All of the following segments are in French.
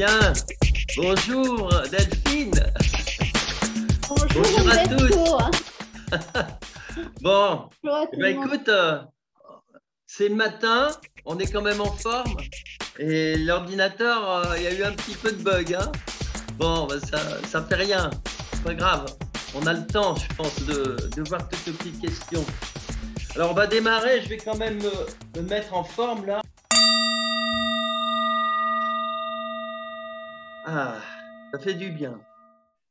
Bien. Bonjour Delphine. Bonjour Bonjour à Umberto. tous. Bon, Bonjour à tout le monde. écoute, c'est le matin, on est quand même en forme et l'ordinateur, il y a eu un petit peu de bug, hein. Bon, ça fait rien, c'est pas grave. On a le temps, je pense, de voir toutes les petites questions. Alors, on va démarrer, je vais quand même me mettre en forme là. Ah, ça fait du bien.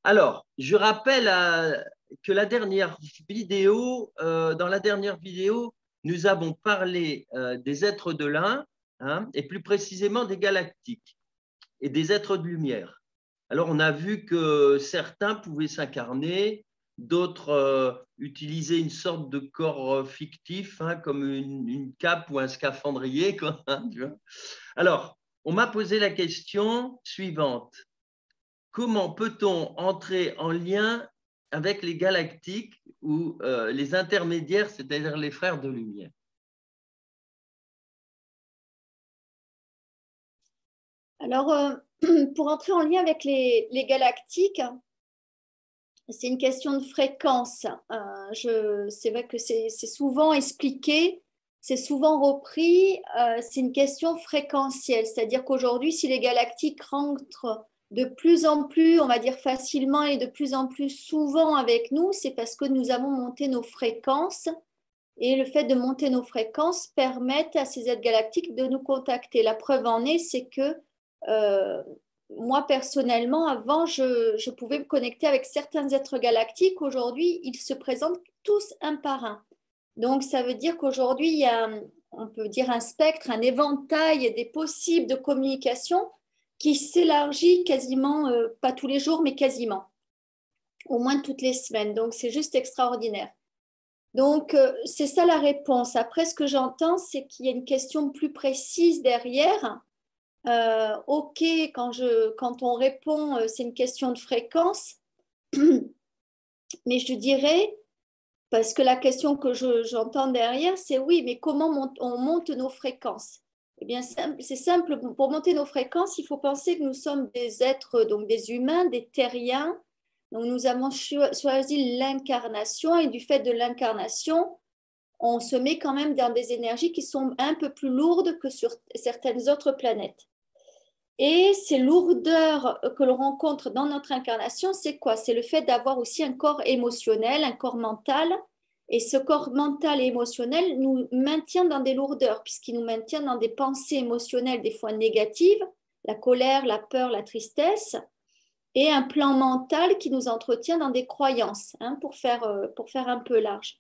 Alors, je rappelle que la dernière vidéo, dans la dernière vidéo, nous avons parlé des êtres de l'un, hein, et plus précisément des galactiques et des êtres de lumière. Alors, on a vu que certains pouvaient s'incarner, d'autres utiliser une sorte de corps fictif, hein, comme une cape ou un scaphandrier, quoi, hein, tu vois. Alors, on m'a posé la question suivante. Comment peut-on entrer en lien avec les galactiques ou les intermédiaires, c'est-à-dire les frères de lumière? Alors, pour entrer en lien avec les galactiques, c'est une question de fréquence. C'est vrai que c'est souvent expliqué, c'est souvent repris. C'est une question fréquentielle, c'est-à-dire qu'aujourd'hui, si les galactiques rentrent de plus en plus, on va dire facilement et de plus en plus souvent avec nous, c'est parce que nous avons monté nos fréquences. Et le fait de monter nos fréquences permet à ces êtres galactiques de nous contacter. La preuve en est, c'est que euh, moi, personnellement, avant, je pouvais me connecter avec certains êtres galactiques. Aujourd'hui, ils se présentent tous un par un. Donc, ça veut dire qu'aujourd'hui, il y a, on peut dire, un spectre, un éventail des possibles de communication qui s'élargit quasiment, pas tous les jours, mais quasiment, au moins toutes les semaines. Donc, c'est juste extraordinaire. Donc, c'est ça la réponse. Après, ce que j'entends, c'est qu'il y a une question plus précise derrière. OK, quand on répond, c'est une question de fréquence, mais je dirais, parce que la question que j'entends derrière, c'est oui, mais comment on monte nos fréquences? Eh bien, c'est simple, pour monter nos fréquences, il faut penser que nous sommes des êtres, donc des humains, des terriens. Donc, nous avons choisi l'incarnation et du fait de l'incarnation, on se met quand même dans des énergies qui sont un peu plus lourdes que sur certaines autres planètes. Et ces lourdeurs que l'on rencontre dans notre incarnation, c'est quoi? C'est le fait d'avoir aussi un corps émotionnel, un corps mental. Et ce corps mental et émotionnel nous maintient dans des lourdeurs, puisqu'il nous maintient dans des pensées émotionnelles, des fois négatives, la colère, la peur, la tristesse, et un plan mental qui nous entretient dans des croyances, hein, pour faire un peu large.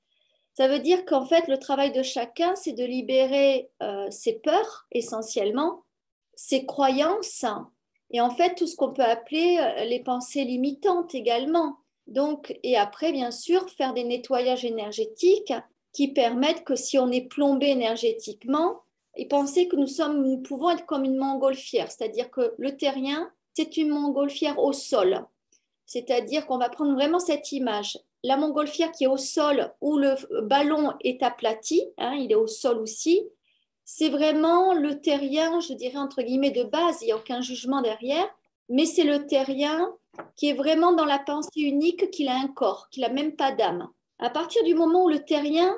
Ça veut dire qu'en fait, le travail de chacun, c'est de libérer ses peurs essentiellement, ses croyances et en fait tout ce qu'on peut appeler les pensées limitantes également. Donc, et après, bien sûr, faire des nettoyages énergétiques qui permettent que si on est plombé énergétiquement, et penser que nous pouvons être comme une montgolfière, c'est-à-dire que le terrien, c'est une montgolfière au sol. C'est-à-dire qu'on va prendre vraiment cette image. La montgolfière qui est au sol où le ballon est aplati, hein, il est au sol aussi, c'est vraiment le terrien, je dirais entre guillemets de base, il n'y a aucun jugement derrière, mais c'est le terrien qui est vraiment dans la pensée unique qu'il a un corps, qu'il n'a même pas d'âme. À partir du moment où le terrien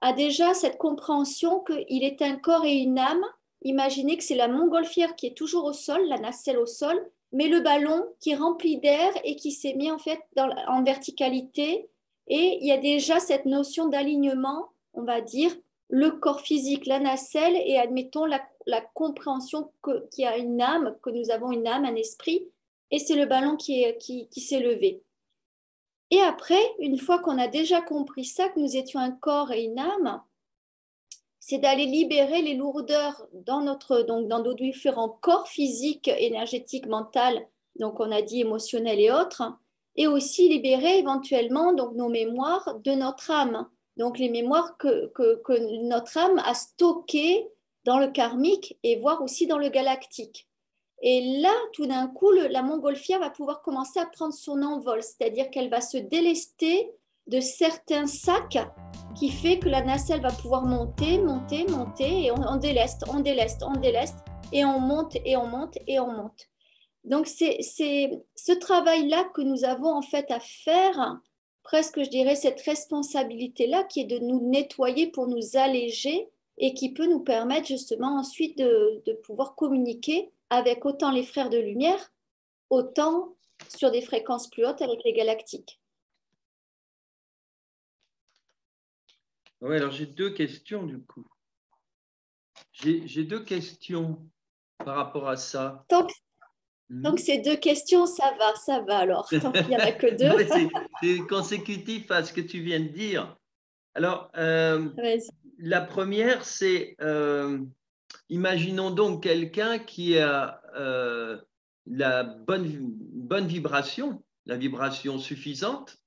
a déjà cette compréhension qu'il est un corps et une âme, imaginez que c'est la montgolfière qui est toujours au sol, la nacelle au sol, mais le ballon qui est rempli d'air et qui s'est mis en fait en verticalité. Et il y a déjà cette notion d'alignement, on va dire, le corps physique, la nacelle, et admettons la compréhension qu'il y a une âme, que nous avons une âme, un esprit, et c'est le ballon qui s'est levé. Et après, une fois qu'on a déjà compris ça, que nous étions un corps et une âme, c'est d'aller libérer les lourdeurs dans nos différents corps physiques, énergétiques, mentaux, donc on a dit émotionnels et autres, et aussi libérer éventuellement donc nos mémoires de notre âme, donc les mémoires que notre âme a stockées dans le karmique et voire aussi dans le galactique. Et là, tout d'un coup, la montgolfière va pouvoir commencer à prendre son envol, c'est-à-dire qu'elle va se délester de certains sacs qui fait que la nacelle va pouvoir monter, monter, monter, et on déleste, on déleste, on déleste, et on monte, et on monte, et on monte. Donc, c'est ce travail-là que nous avons en fait à faire, presque, je dirais, cette responsabilité-là qui est de nous nettoyer pour nous alléger et qui peut nous permettre justement ensuite de pouvoir communiquer avec autant les frères de lumière, autant sur des fréquences plus hautes avec les galactiques. Oui, alors j'ai deux questions du coup. J'ai deux questions par rapport à ça. Donc, ces deux questions, ça va alors, tant qu'il n'y en a que deux. C'est consécutif à ce que tu viens de dire. Alors, la première, c'est, imaginons donc quelqu'un qui a la bonne vibration, la vibration suffisante.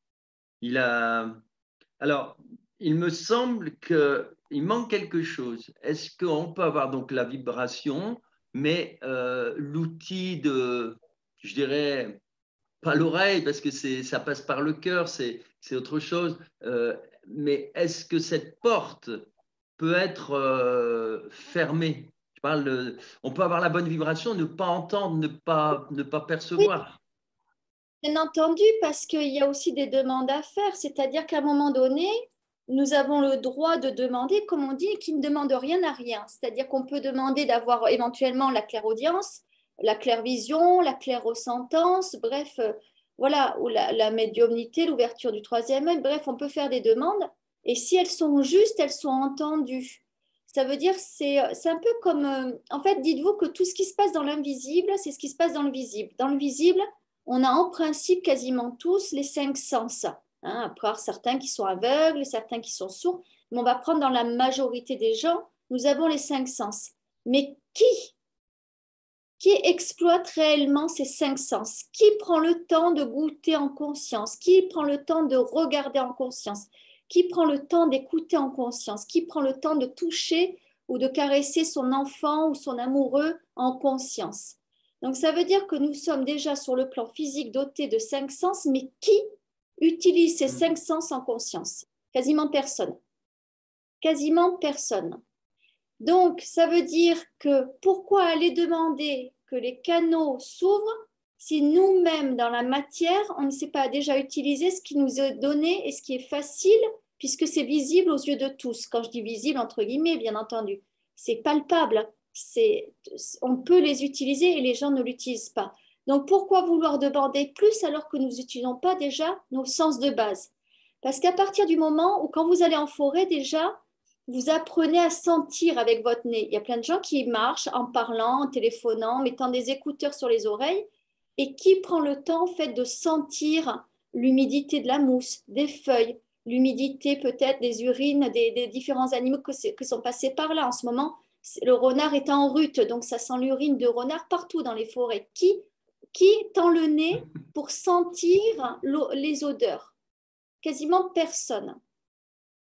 Alors, il me semble qu'il manque quelque chose. Est-ce qu'on peut avoir donc la vibration, mais l'outil de, je dirais, pas l'oreille, parce que ça passe par le cœur, c'est autre chose. Mais est-ce que cette porte peut être fermée? On peut avoir la bonne vibration, ne pas entendre, ne pas Oui, percevoir. bien entendu, parce qu'il y a aussi des demandes à faire, c'est-à-dire qu'à un moment donné, nous avons le droit de demander, comme on dit, qui ne demande rien à rien. C'est-à-dire qu'on peut demander d'avoir éventuellement la clairaudience, la clairvision, la clairsentence, bref, voilà, ou la médiumnité, l'ouverture du troisième œil, bref, on peut faire des demandes, et si elles sont justes, elles sont entendues. Ça veut dire, c'est un peu comme, en fait, dites-vous que tout ce qui se passe dans l'invisible, c'est ce qui se passe dans le visible. Dans le visible, on a en principe quasiment tous les cinq sens. À part certains qui sont aveugles, certains qui sont sourds, mais on va prendre dans la majorité des gens, nous avons les cinq sens. Mais qui exploite réellement ces cinq sens? Qui prend le temps de goûter en conscience? Qui prend le temps de regarder en conscience? Qui prend le temps d'écouter en conscience? Qui prend le temps de toucher ou de caresser son enfant ou son amoureux en conscience? Donc ça veut dire que nous sommes déjà sur le plan physique dotés de cinq sens, mais qui utilise ces cinq sens en conscience? Quasiment personne. Quasiment personne. Donc, ça veut dire que pourquoi aller demander que les canaux s'ouvrent si nous-mêmes, dans la matière, on ne sait pas déjà utiliser ce qui nous est donné et ce qui est facile, puisque c'est visible aux yeux de tous. Quand je dis visible, entre guillemets, bien entendu, c'est palpable. On peut les utiliser et les gens ne l'utilisent pas. Donc, pourquoi vouloir demander plus alors que nous n'utilisons pas déjà nos sens de base? Parce qu'à partir du moment où, quand vous allez en forêt, déjà, vous apprenez à sentir avec votre nez. Il y a plein de gens qui marchent en parlant, en téléphonant, mettant des écouteurs sur les oreilles. Et qui prend le temps en fait de sentir l'humidité de la mousse, des feuilles, l'humidité peut-être des urines des différents animaux que sont passés par là. En ce moment, le renard est en rut, donc ça sent l'urine de renard partout dans les forêts. Qui tend le nez pour sentir les odeurs? Quasiment personne.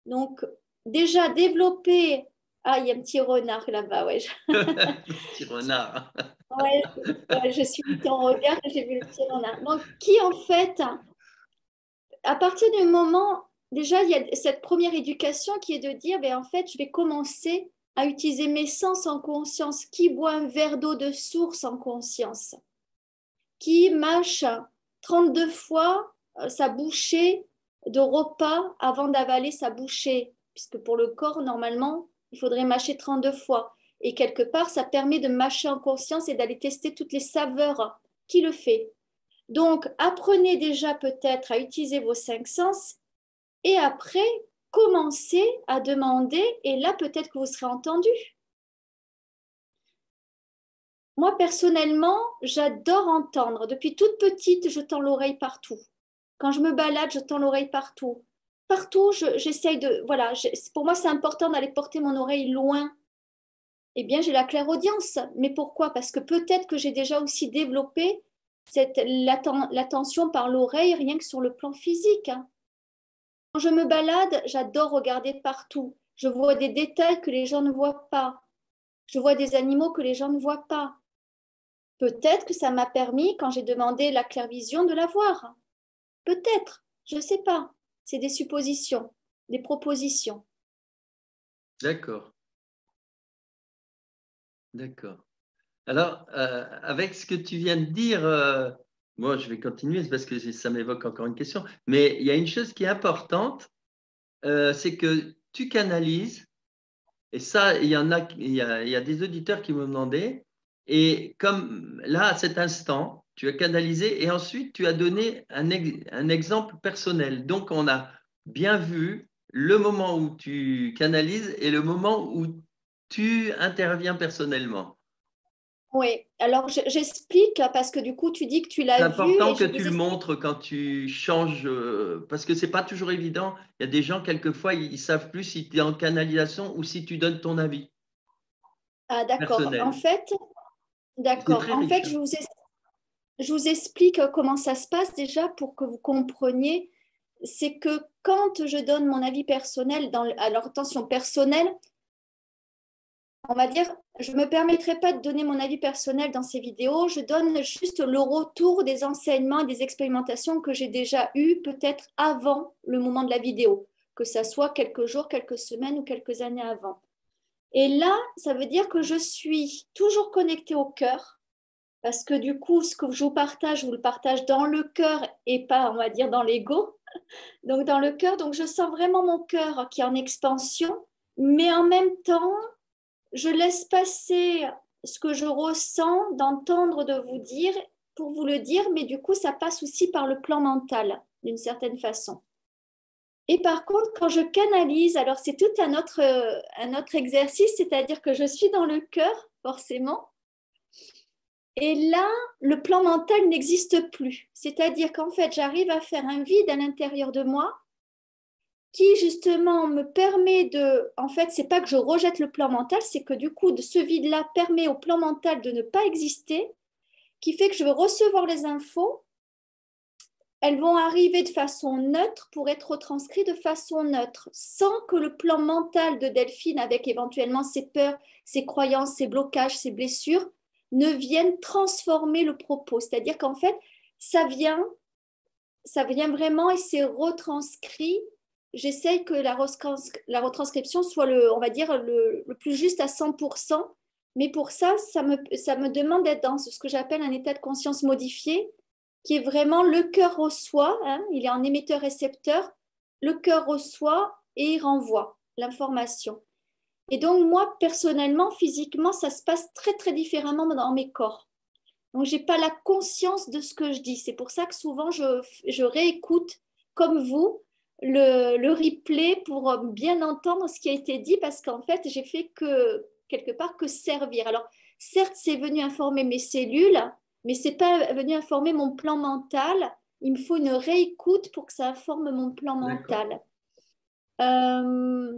Donc, déjà développer. Ah, il y a un petit renard là-bas, ouais. Petit renard. Ouais, je suis ton regard, j'ai vu le petit renard. Donc, qui en fait, à partir du moment, déjà, il y a cette première éducation qui est de dire, ben, en fait, je vais commencer à utiliser mes sens en conscience. Qui boit un verre d'eau de source en conscience? Qui mâche 32 fois sa bouchée de repas avant d'avaler sa bouchée? Puisque pour le corps, normalement, il faudrait mâcher 32 fois. Et quelque part, ça permet de mâcher en conscience et d'aller tester toutes les saveurs. Qui le fait? Donc, apprenez déjà peut-être à utiliser vos cinq sens et après, commencez à demander et là, peut-être que vous serez entendu. Moi, personnellement, j'adore entendre. Depuis toute petite, je tends l'oreille partout. Quand je me balade, je tends l'oreille partout. Partout, j'essaye de... Voilà, pour moi, c'est important d'aller porter mon oreille loin. Eh bien, j'ai la clairaudience. Mais pourquoi? Parce que peut-être que j'ai déjà aussi développé l'attention par l'oreille, rien que sur le plan physique. Quand je me balade, j'adore regarder partout. Je vois des détails que les gens ne voient pas. Je vois des animaux que les gens ne voient pas. Peut-être que ça m'a permis, quand j'ai demandé la clairvision, de la voir. Peut-être, je ne sais pas. C'est des suppositions, des propositions. D'accord. D'accord. Alors, avec ce que tu viens de dire, moi, je vais continuer parce que ça m'évoque encore une question. Mais il y a une chose qui est importante, c'est que tu canalises. Et ça, il y en a, il y a des auditeurs qui m'ont demandé. Et comme là, à cet instant, tu as canalisé et ensuite tu as donné un exemple personnel. Donc, on a bien vu le moment où tu canalises et le moment où tu interviens personnellement. Oui, alors j'explique parce que du coup, tu dis que tu C'est l'as vu important et que je tu vous le explique. montres quand tu changes, parce que c'est pas toujours évident. Il y a des gens, quelquefois, ils savent plus si tu es en canalisation ou si tu donnes ton avis Ah, d'accord. En personnel. fait, C'est d'accord. très En fait, riche, hein. je vous explique comment ça se passe déjà pour que vous compreniez. C'est que quand je donne mon avis personnel, alors attention, personnel, on va dire, je ne me permettrai pas de donner mon avis personnel dans ces vidéos, je donne juste le retour des enseignements et des expérimentations que j'ai déjà eues peut-être avant le moment de la vidéo, que ça soit quelques jours, quelques semaines ou quelques années avant. Et là, ça veut dire que je suis toujours connectée au cœur, parce que du coup, ce que je vous le partage dans le cœur et pas, on va dire, dans l'ego. Donc dans le cœur, donc je sens vraiment mon cœur qui est en expansion, mais en même temps, je laisse passer ce que je ressens, d'entendre, de vous dire, pour vous le dire, mais du coup, ça passe aussi par le plan mental, d'une certaine façon. Et par contre, quand je canalise, alors c'est tout un autre exercice, c'est-à-dire que je suis dans le cœur, forcément, et là, le plan mental n'existe plus. C'est-à-dire qu'en fait, j'arrive à faire un vide à l'intérieur de moi qui justement me permet de, en fait, c'est pas que je rejette le plan mental, c'est que du coup, de ce vide-là permet au plan mental de ne pas exister, qui fait que je vais recevoir les infos, elles vont arriver de façon neutre pour être retranscrites de façon neutre, sans que le plan mental de Delphine, avec éventuellement ses peurs, ses croyances, ses blocages, ses blessures, ne vienne transformer le propos. C'est-à-dire qu'en fait, ça vient ça vient vraiment et c'est retranscrit. J'essaye que la retranscription soit on va dire, le plus juste à 100%. Mais pour ça, ça me demande d'être dans ce que j'appelle un état de conscience modifié, qui est vraiment le cœur reçoit, hein, il est en émetteur-récepteur, le cœur reçoit et il renvoie l'information. Et donc, moi, personnellement, physiquement, ça se passe très, très différemment dans mes corps. Donc, je n'ai pas la conscience de ce que je dis. C'est pour ça que souvent, je réécoute, comme vous, le replay pour bien entendre ce qui a été dit, parce qu'en fait, j'ai fait que, quelque part, que servir. Alors, certes, c'est venu informer mes cellules, mais ce n'est pas venu informer mon plan mental. Il me faut une réécoute pour que ça informe mon plan D'accord. mental. Euh,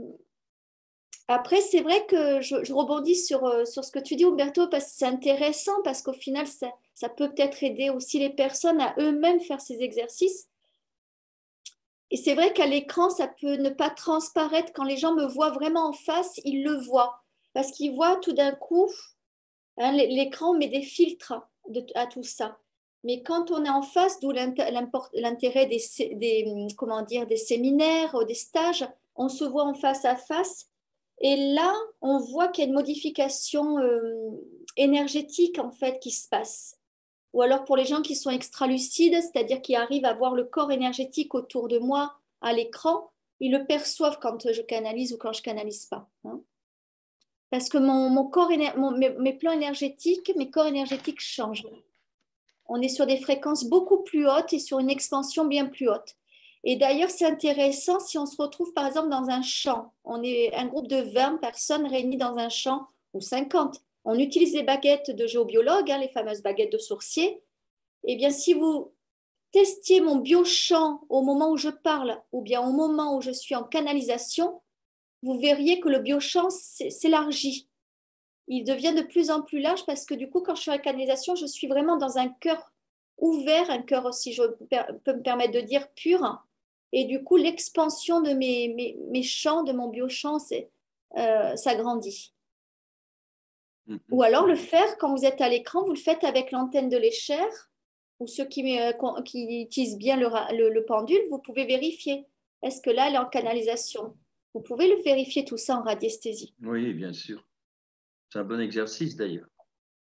Après, c'est vrai que je rebondis sur ce que tu dis, Umberto, parce que c'est intéressant, parce qu'au final, ça peut peut-être aider aussi les personnes à eux-mêmes faire ces exercices. Et c'est vrai qu'à l'écran, ça peut ne pas transparaître. Quand les gens me voient vraiment en face, ils le voient. Parce qu'ils voient tout d'un coup, hein, l'écran met des filtres à tout ça. Mais quand on est en face, d'où l'intérêt comment dire, des séminaires ou des stages, on se voit en face à face. Et là, on voit qu'il y a une modification énergétique en fait qui se passe. Ou alors pour les gens qui sont extralucides, c'est-à-dire qui arrivent à voir le corps énergétique autour de moi à l'écran, ils le perçoivent quand je canalise ou quand je canalise pas, hein. Parce que mon corps, mes plans énergétiques, mes corps énergétiques changent. On est sur des fréquences beaucoup plus hautes et sur une expansion bien plus haute. Et d'ailleurs, c'est intéressant si on se retrouve par exemple dans un champ. On est un groupe de 20 personnes réunies dans un champ ou 50. On utilise les baguettes de géobiologue, hein, les fameuses baguettes de sourcier. Eh bien, si vous testiez mon biochamp au moment où je parle ou bien au moment où je suis en canalisation, vous verriez que le biochamp s'élargit. Il devient de plus en plus large parce que du coup, quand je suis en canalisation, je suis vraiment dans un cœur ouvert, un cœur, si je peux me permettre de dire, pur. Et du coup, l'expansion de mes champs, de mon biochamp, s'agrandit. Ou alors le faire, quand vous êtes à l'écran, vous le faites avec l'antenne de l'échelle, ou ceux qui utilisent bien le pendule, vous pouvez vérifier. Est-ce que là, elle est en canalisation? Vous pouvez le vérifier tout ça en radiesthésie. Oui, bien sûr. C'est un bon exercice d'ailleurs.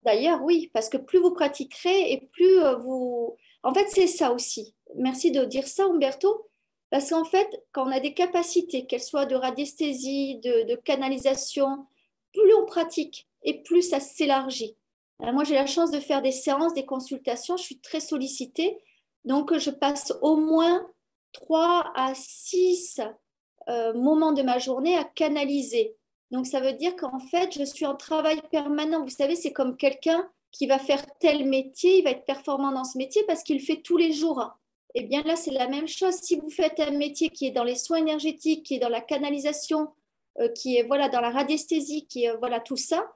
D'ailleurs, oui, parce que plus vous pratiquerez et plus vous... En fait, c'est ça aussi. Merci de dire ça, Umberto, parce qu'en fait, quand on a des capacités, qu'elles soient de radiesthésie, de canalisation, plus on pratique et plus ça s'élargit. Moi, j'ai la chance de faire des séances, des consultations, je suis très sollicitée, donc je passe au moins 3 à 6 moments de ma journée à canaliser. Donc, ça veut dire qu'en fait, je suis en travail permanent. Vous savez, c'est comme quelqu'un qui va faire tel métier, il va être performant dans ce métier parce qu'il le fait tous les jours. Eh bien là, c'est la même chose. Si vous faites un métier qui est dans les soins énergétiques, qui est dans la canalisation, qui est voilà, dans la radiesthésie, qui est voilà, tout ça,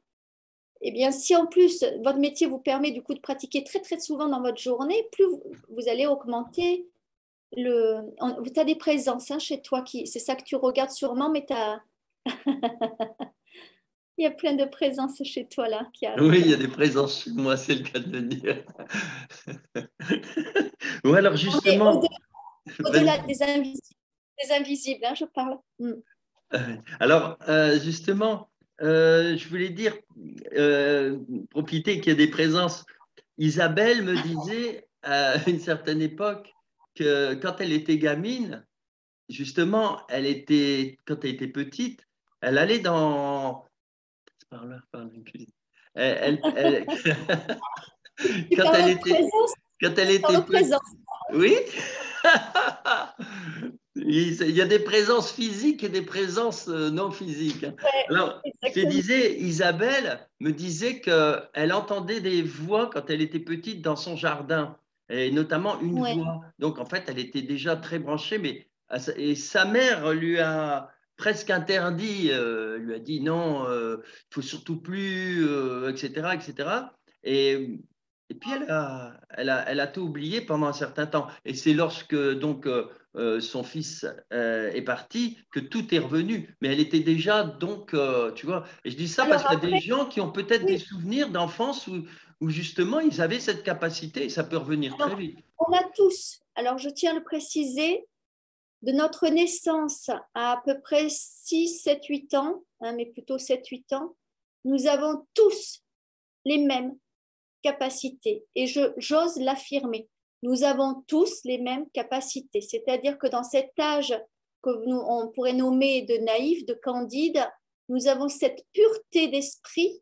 eh bien si en plus votre métier vous permet du coup de pratiquer très très souvent dans votre journée, plus vous allez augmenter le... Tu as des présences hein, chez toi, c'est ça que tu regardes sûrement, mais tu as... Il y a plein de présences chez toi là qui Oui, arrivent. il y a des présences chez moi, c'est le cas de le dire. Ou alors Mais justement, au-delà vas-y. des invisibles hein, je parle. Alors justement, je voulais dire, profiter qu'il y a des présences. Isabelle me disait à une certaine époque que quand elle était gamine, justement, quand elle était petite, elle allait dans... Par là, par la cuisine. Tu Quand parles elle de était, présence, quand elle tu parles était de présence. petite, oui, il y a des présences physiques et des présences non physiques. Ouais, Alors, je te exactement. disais, Isabelle me disait qu'elle entendait des voix quand elle était petite dans son jardin, et notamment une Ouais. voix. Donc, en fait, elle était déjà très branchée, mais et sa mère lui a presque interdit, lui a dit non, il faut surtout plus, etc., etc. Et et puis elle a tout oublié pendant un certain temps. Et c'est lorsque donc son fils est parti que tout est revenu. Mais elle était déjà donc, tu vois. Et je dis ça parce Alors qu'il y a des après, gens qui ont peut-être des oui, souvenirs d'enfance où justement ils avaient cette capacité et ça peut revenir très alors, vite. on a tous, alors je tiens à le préciser, de notre naissance à peu près 6, 7, 8 ans, hein, mais plutôt 7, 8 ans, nous avons tous les mêmes capacités. Et j'ose l'affirmer. Nous avons tous les mêmes capacités. C'est-à-dire que dans cet âge que on pourrait nommer de naïf, de candide, nous avons cette pureté d'esprit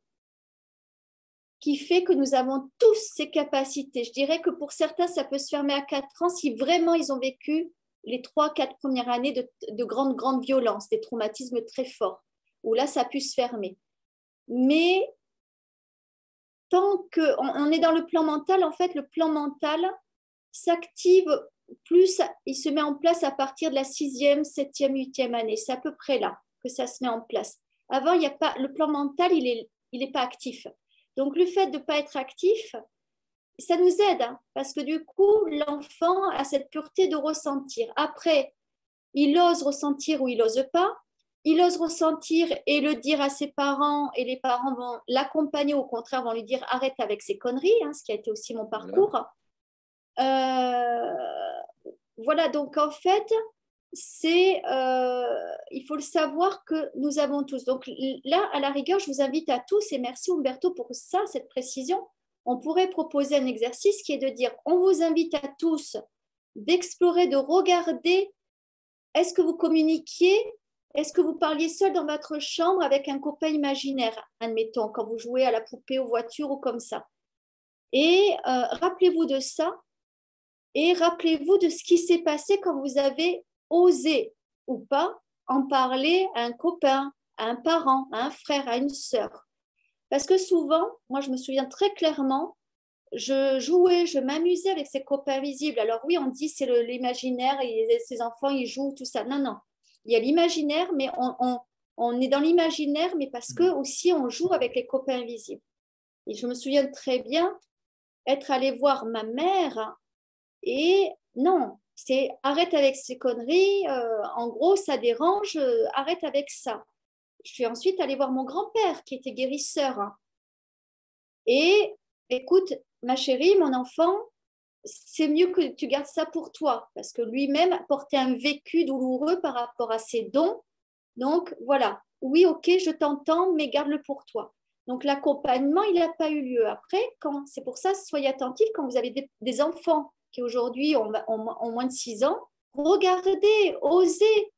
qui fait que nous avons tous ces capacités. Je dirais que pour certains, ça peut se fermer à 4 ans si vraiment ils ont vécu les 3, 4 premières années de grande violence, des traumatismes très forts, où là, ça a pu se fermer. Mais tant qu'on est dans le plan mental, en fait, le plan mental s'active plus, il se met en place à partir de la 6e, 7e, 8e année. C'est à peu près là que ça se met en place. Avant, il y a pas, le plan mental, il est pas actif. Donc, le fait de ne pas être actif, ça nous aide, hein, parce que du coup, l'enfant a cette pureté de ressentir. Après, il ose ressentir ou il n'ose pas. Il ose ressentir et le dire à ses parents, et les parents vont l'accompagner, au contraire, vont lui dire arrête avec ces conneries, hein, ce qui a été aussi mon Voilà. parcours. Euh, voilà, donc en fait, il faut le savoir que nous avons tous. Donc là, à la rigueur, je vous invite à tous, et merci Umberto pour ça, cette précision. On pourrait proposer un exercice qui est de dire, on vous invite à tous d'explorer, de regarder, est-ce que vous communiquiez, est-ce que vous parliez seul dans votre chambre avec un copain imaginaire, admettons, quand vous jouez à la poupée, aux voitures ou comme ça. Et rappelez-vous de ça. Et rappelez-vous de ce qui s'est passé quand vous avez osé ou pas en parler à un copain, à un parent, à un frère, à une sœur. Parce que souvent, moi je me souviens très clairement, je jouais, je m'amusais avec ces copains visibles. Alors oui, on dit c'est l'imaginaire et ces enfants ils jouent, tout ça. Non, non. Il y a l'imaginaire, mais on est dans l'imaginaire, mais parce que aussi on joue avec les copains invisibles. Et je me souviens très bien être allée voir ma mère. Et non, c'est arrête avec ces conneries, en gros, ça dérange, arrête avec ça. Je suis ensuite allée voir mon grand-père qui était guérisseur. Hein. Et écoute, ma chérie, mon enfant, c'est mieux que tu gardes ça pour toi parce que lui-même portait un vécu douloureux par rapport à ses dons. Donc voilà, oui, ok, je t'entends, mais garde-le pour toi. Donc, l'accompagnement, il n'a pas eu lieu. Après, c'est pour ça, soyez attentifs quand vous avez des enfants qui aujourd'hui ont moins de 6 ans, regardez, osez.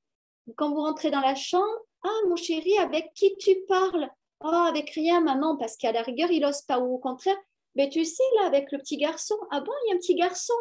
Quand vous rentrez dans la chambre, ah, mon chéri, avec qui tu parles? Oh, avec rien, maman, parce qu'à la rigueur, il n'ose pas. Ou au contraire, mais tu sais, là, avec le petit garçon. Ah bon, il y a un petit garçon.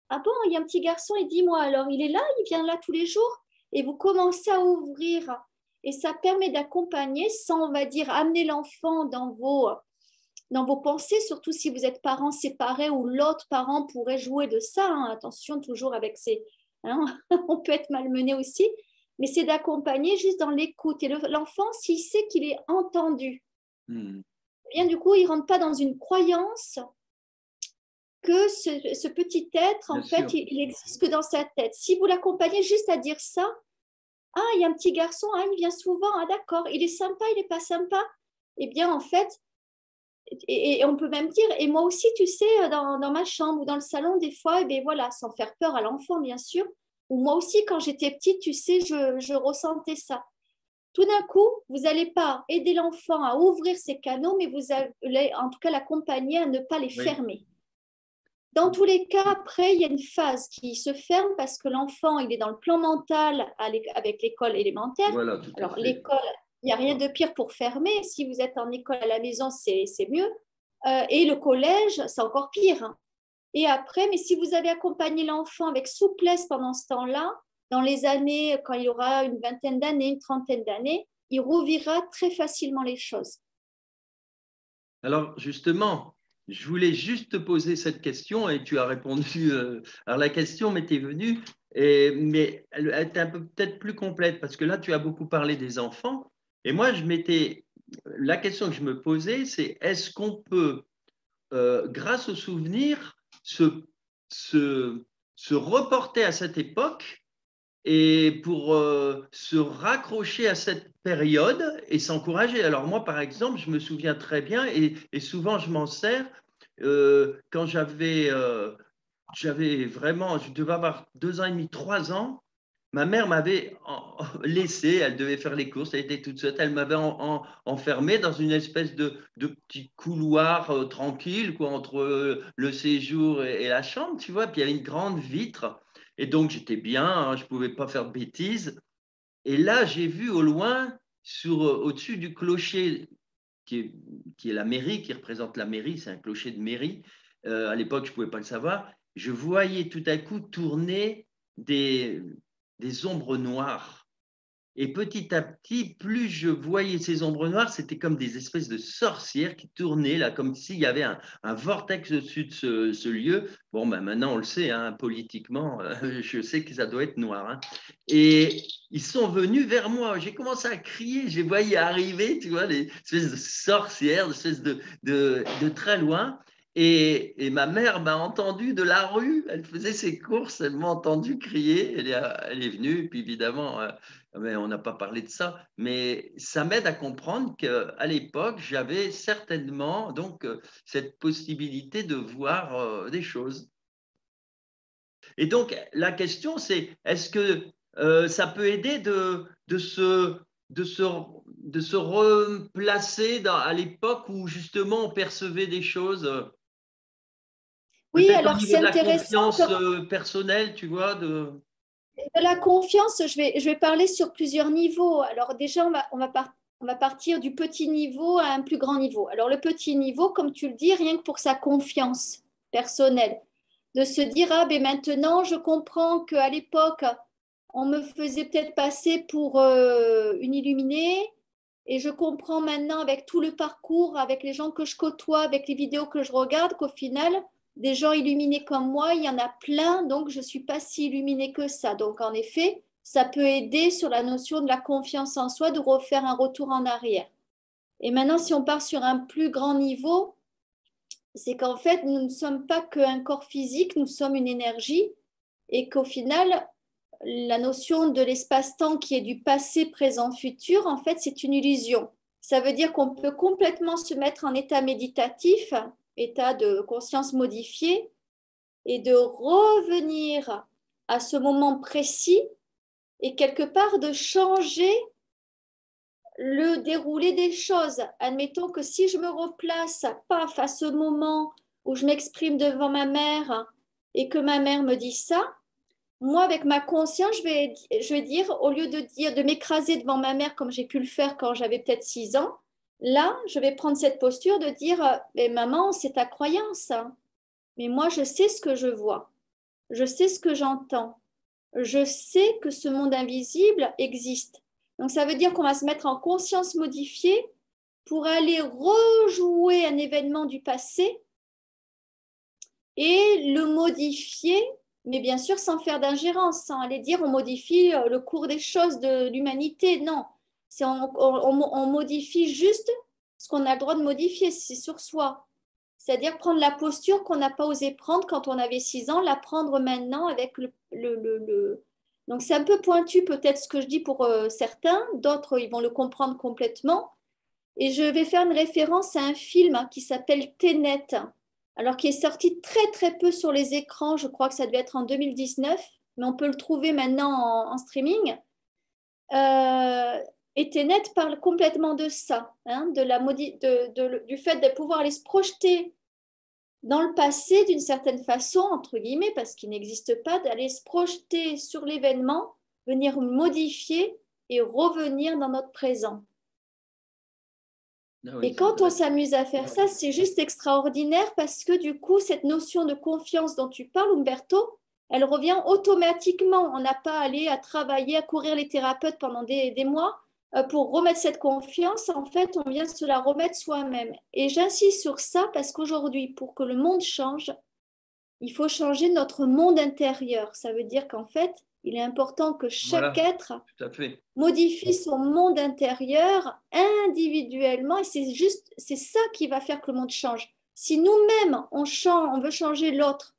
Ah bon, il y a un petit garçon, et dis-moi, alors, il est là, il vient là tous les jours? Et vous commencez à ouvrir. Et ça permet d'accompagner sans, on va dire, amener l'enfant dans vos pensées, surtout si vous êtes parents séparés ou l'autre parent pourrait jouer de ça. Hein. Attention, toujours avec ces... Hein, on peut être malmené aussi, mais c'est d'accompagner juste dans l'écoute. Et l'enfant, s'il sait qu'il est entendu, bien du coup, il ne rentre pas dans une croyance que ce petit être, en fait, il existe que dans sa tête. Si vous l'accompagnez juste à dire ça, ah, il y a un petit garçon, ah, il vient souvent, ah, d'accord, il est sympa, il n'est pas sympa. Eh bien, en fait, et on peut même dire, et moi aussi, tu sais, dans ma chambre ou dans le salon, des fois, eh bien, voilà, sans faire peur à l'enfant, bien sûr, ou moi aussi, quand j'étais petite, tu sais, je ressentais ça. Tout d'un coup, vous n'allez pas aider l'enfant à ouvrir ses canaux, mais vous allez en tout cas l'accompagner à ne pas les fermer. Dans tous les cas, après, il y a une phase qui se ferme parce que l'enfant, il est dans le plan mental avec l'école élémentaire. Voilà, alors, l'école, il n'y a rien de pire pour fermer. Si vous êtes en école à la maison, c'est mieux. Et le collège, c'est encore pire. Hein. Et après, mais si vous avez accompagné l'enfant avec souplesse pendant ce temps-là, dans les années, quand il aura une vingtaine d'années, une trentaine d'années, il rouvrira très facilement les choses. Alors, justement, je voulais juste te poser cette question et tu as répondu. Alors, la question m'était venue, mais elle était peut-être plus complète parce que là, tu as beaucoup parlé des enfants. Et moi, la question que je me posais, c'est est-ce qu'on peut, grâce aux souvenirs, se reporter à cette époque et pour se raccrocher à cette période et s'encourager. Alors moi, par exemple, je me souviens très bien et souvent je m'en sers quand j'avais vraiment, je devais avoir 2 ans et demi, 3 ans. Ma mère m'avait laissé, elle devait faire les courses, elle était toute seule, elle m'avait enfermé dans une espèce de petit couloir tranquille quoi, entre le séjour et la chambre, tu vois, puis il y avait une grande vitre. Et donc, j'étais bien, hein, je ne pouvais pas faire de bêtises. Et là, j'ai vu au loin, au-dessus du clocher, qui est, qui est la mairie, qui représente la mairie, c'est un clocher de mairie. À l'époque, je ne pouvais pas le savoir. Je voyais tout à coup tourner des, des ombres noires. Et petit à petit, plus je voyais ces ombres noires, c'était comme des espèces de sorcières qui tournaient là, comme s'il y avait un vortex au-dessus de ce lieu. Bon, ben maintenant on le sait, hein, politiquement, je sais que ça doit être noir. Hein. Et ils sont venus vers moi. J'ai commencé à crier, je les voyais arriver, tu vois, les espèces de sorcières, des espèces de très loin. Et ma mère m'a entendu de la rue, elle faisait ses courses, elle m'a entendu crier, elle est venue, et puis évidemment, mais on n'a pas parlé de ça, mais ça m'aide à comprendre qu'à l'époque, j'avais certainement donc cette possibilité de voir des choses. Et donc, la question, c'est est-ce que ça peut aider de se, de se replacer à l'époque où justement on percevait des choses, Oui, peut-être au alors niveau c'est de la intéressant. confiance personnelle, tu vois, De la confiance, je vais parler sur plusieurs niveaux. Alors déjà, on va partir du petit niveau à un plus grand niveau. Alors le petit niveau, comme tu le dis, rien que pour sa confiance personnelle, de se dire, ah ben maintenant, je comprends qu'à l'époque, on me faisait peut-être passer pour une illuminée, et je comprends maintenant avec tout le parcours, avec les gens que je côtoie, avec les vidéos que je regarde, qu'au final, des gens illuminés comme moi, il y en a plein, donc je ne suis pas si illuminée que ça. Donc en effet, ça peut aider sur la notion de la confiance en soi, de refaire un retour en arrière. Et maintenant, si on part sur un plus grand niveau, c'est qu'en fait, nous ne sommes pas qu'un corps physique, nous sommes une énergie, et qu'au final, la notion de l'espace-temps qui est du passé, présent, futur, en fait, c'est une illusion. Ça veut dire qu'on peut complètement se mettre en état méditatif, état de conscience modifié, et de revenir à ce moment précis et quelque part de changer le déroulé des choses. Admettons que si je me replace, paf, à ce moment où je m'exprime devant ma mère et que ma mère me dit ça, moi, avec ma conscience, je vais dire, au lieu de dire, de m'écraser devant ma mère comme j'ai pu le faire quand j'avais peut-être 6 ans, là, je vais prendre cette posture de dire, mais maman, c'est ta croyance, hein. Mais moi, je sais ce que je vois, je sais ce que j'entends, je sais que ce monde invisible existe. Donc, ça veut dire qu'on va se mettre en conscience modifiée pour aller rejouer un événement du passé et le modifier, mais bien sûr sans faire d'ingérence, sans aller dire on modifie le cours des choses de l'humanité. Non, c'est on modifie juste ce qu'on a le droit de modifier, c'est sur soi. C'est-à-dire prendre la posture qu'on n'a pas osé prendre quand on avait 6 ans, la prendre maintenant avec le. Donc c'est un peu pointu peut-être ce que je dis pour certains, d'autres ils vont le comprendre complètement. Et je vais faire une référence à un film qui s'appelle Tenet, alors qui est sorti très très peu sur les écrans, je crois que ça devait être en 2019, mais on peut le trouver maintenant en streaming. Euh, et Tenet parle complètement de ça, hein, du fait de pouvoir aller se projeter dans le passé d'une certaine façon, entre guillemets, parce qu'il n'existe pas, d'aller se projeter sur l'événement, venir modifier et revenir dans notre présent. Ah oui, Et c'est quand on vrai. s'amuse à faire ça, c'est juste extraordinaire parce que du coup, cette notion de confiance dont tu parles, Umberto, elle revient automatiquement. On n'a pas à aller à travailler, à courir les thérapeutes pendant des mois pour remettre cette confiance. En fait, on vient se la remettre soi-même. Et j'insiste sur ça parce qu'aujourd'hui, pour que le monde change, il faut changer notre monde intérieur. Ça veut dire qu'en fait, il est important que chaque Voilà, être tout à fait. modifie son monde intérieur individuellement et c'est ça qui va faire que le monde change. Si nous-mêmes on veut changer l'autre,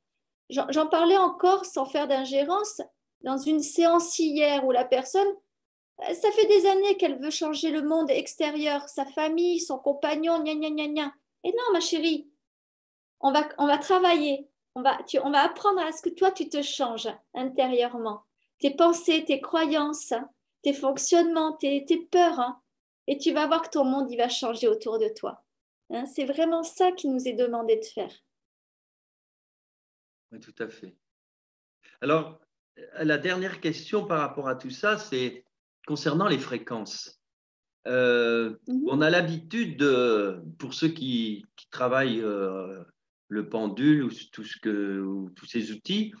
j'en parlais encore sans faire d'ingérence dans une séance hier où la personne, ça fait des années qu'elle veut changer le monde extérieur, sa famille, son compagnon, gna gna gna gna. Et non, ma chérie, on va travailler, on va apprendre à ce que toi, tu te changes intérieurement. Tes pensées, tes croyances, tes fonctionnements, tes peurs. Hein. Et tu vas voir que ton monde, il va changer autour de toi. Hein, c'est vraiment ça qui nous est demandé de faire. Oui, tout à fait. Alors, la dernière question par rapport à tout ça, c'est concernant les fréquences. On Mhm. a l'habitude de, pour ceux qui travaillent le pendule ou ou tous ces outils,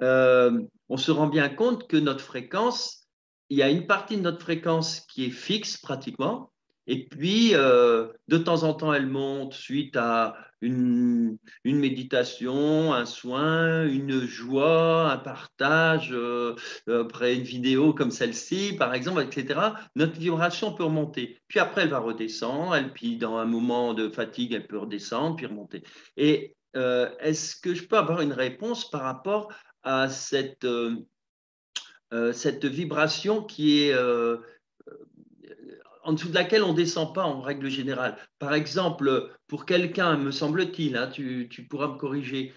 on se rend bien compte que notre fréquence, il y a une partie de notre fréquence qui est fixe pratiquement, et puis de temps en temps elle monte suite à une méditation, un soin, une joie, un partage, après une vidéo comme celle-ci par exemple, etc. Notre vibration peut remonter, puis après elle va redescendre, puis dans un moment de fatigue elle peut redescendre, puis remonter. Et est-ce que je peux avoir une réponse par rapport à cette vibration qui est en dessous de laquelle on ne descend pas en règle générale. Par exemple, pour quelqu'un, me semble-t-il, hein, tu pourras me corriger,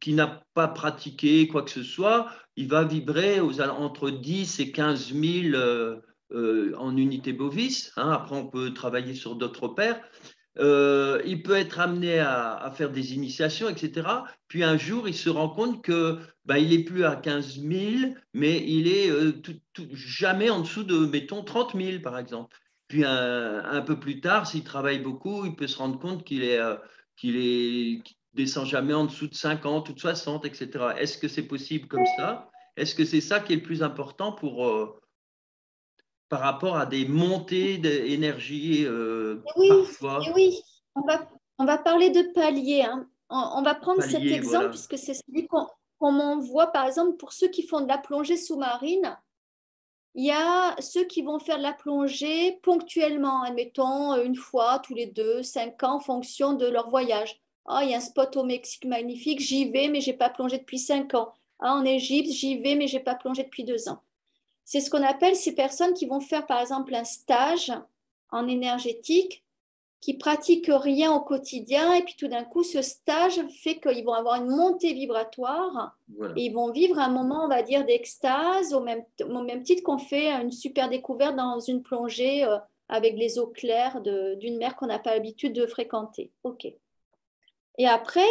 qui n'a pas pratiqué quoi que ce soit, il va vibrer entre 10 et 15 000 en unité bovis. Hein. Après, on peut travailler sur d'autres repères. Il peut être amené à faire des initiations, etc. Puis un jour, il se rend compte que il n'est plus à 15 000, mais il est jamais en dessous de, mettons, 30 000, par exemple. Puis un peu plus tard, s'il travaille beaucoup, il peut se rendre compte qu'il descend jamais en dessous de 50 ou de 60, etc. Est-ce que c'est possible comme ça? Est-ce que c'est ça qui est le plus important par rapport à des montées d'énergie Oui, et parfois? oui, on va parler de paliers. Hein. On va prendre cet Palier, exemple voilà. puisque c'est celui qu'on voit par exemple pour ceux qui font de la plongée sous-marine. Il y a ceux qui vont faire de la plongée ponctuellement, admettons une fois tous les 2, 5 ans en fonction de leur voyage. Ah, il y a un spot au Mexique magnifique, j'y vais, mais j'ai pas plongé depuis 5 ans. Ah, en Égypte, j'y vais, mais j'ai pas plongé depuis 2 ans. C'est ce qu'on appelle ces personnes qui vont faire par exemple un stage en énergétique qui pratiquent rien au quotidien et puis tout d'un coup, ce stage fait qu'ils vont avoir une montée vibratoire Voilà. et ils vont vivre un moment, on va dire, d'extase au même titre qu'on fait une super découverte dans une plongée avec les eaux claires d'une mer qu'on n'a pas l'habitude de fréquenter. OK. Et après,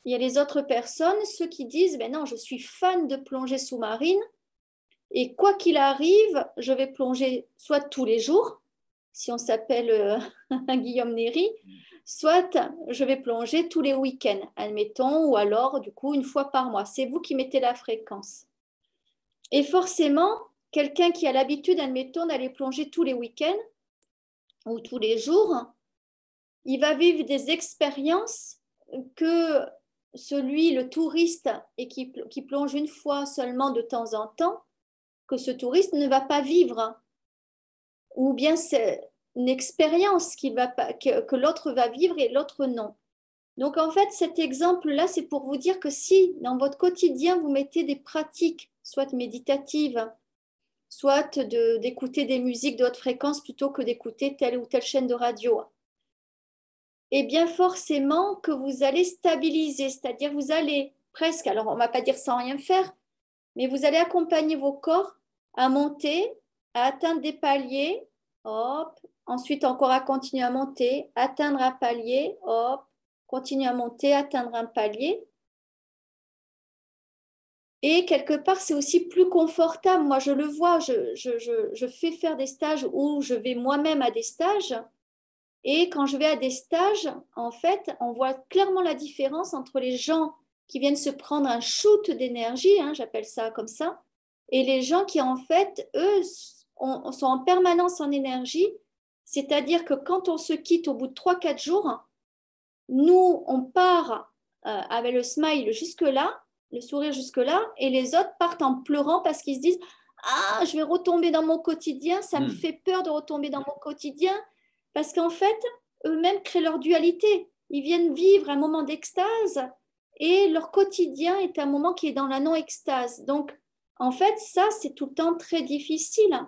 il y a les autres personnes, ceux qui disent, ben non, je suis fan de plongée sous-marine et quoi qu'il arrive, je vais plonger soit tous les jours, si on s'appelle Guillaume Néry, soit je vais plonger tous les week-ends, admettons, ou alors du coup une fois par mois. C'est vous qui mettez la fréquence. Et forcément, quelqu'un qui a l'habitude, admettons, d'aller plonger tous les week-ends ou tous les jours, il va vivre des expériences que celui, le touriste, et qui plonge une fois seulement de temps en temps, que ce touriste ne va pas vivre. Ou bien c'est une expérience que l'autre va vivre et l'autre non. Donc en fait, cet exemple-là, c'est pour vous dire que si dans votre quotidien, vous mettez des pratiques, soit méditatives, soit d'écouter des musiques de haute fréquence plutôt que d'écouter telle ou telle chaîne de radio, et bien forcément que vous allez stabiliser, c'est-à-dire vous allez presque, alors on ne va pas dire sans rien faire, mais vous allez accompagner vos corps à monter, à atteindre des paliers, hop, ensuite encore à continuer à monter, atteindre un palier, hop, continuer à monter, atteindre un palier. Et quelque part, c'est aussi plus confortable. Moi, je le vois, je fais faire des stages où je vais moi-même à des stages. Et quand je vais à des stages, en fait, on voit clairement la différence entre les gens qui viennent se prendre un shoot d'énergie, hein, j'appelle ça comme ça, et les gens qui, en fait, eux, sont en permanence en énergie. C'est-à-dire que quand on se quitte au bout de 3-4 jours, nous, on part avec le smile jusque-là, le sourire jusque-là, et les autres partent en pleurant parce qu'ils se disent « Ah, je vais retomber dans mon quotidien, ça me fait peur de retomber dans mon quotidien. » Parce qu'en fait, eux-mêmes créent leur dualité. Ils viennent vivre un moment d'extase et leur quotidien est un moment qui est dans la non-extase. Donc, en fait, ça, c'est tout le temps très difficile.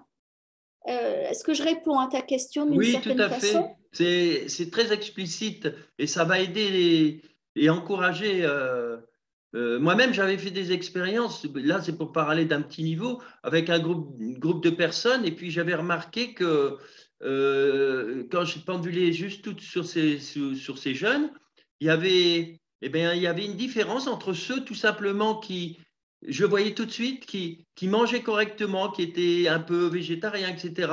Est-ce que je réponds à ta question d'une Oui, tout certaine à façon? fait. C'est très explicite et ça va aider et encourager. Moi-même, j'avais fait des expériences, là c'est pour parler d'un petit niveau, avec un groupe de personnes et puis j'avais remarqué que quand je pendulais juste tout sur ces jeunes, il y avait, eh bien, il y avait une différence entre ceux tout simplement je voyais tout de suite, qui mangeaient correctement, qui étaient un peu végétariens, etc.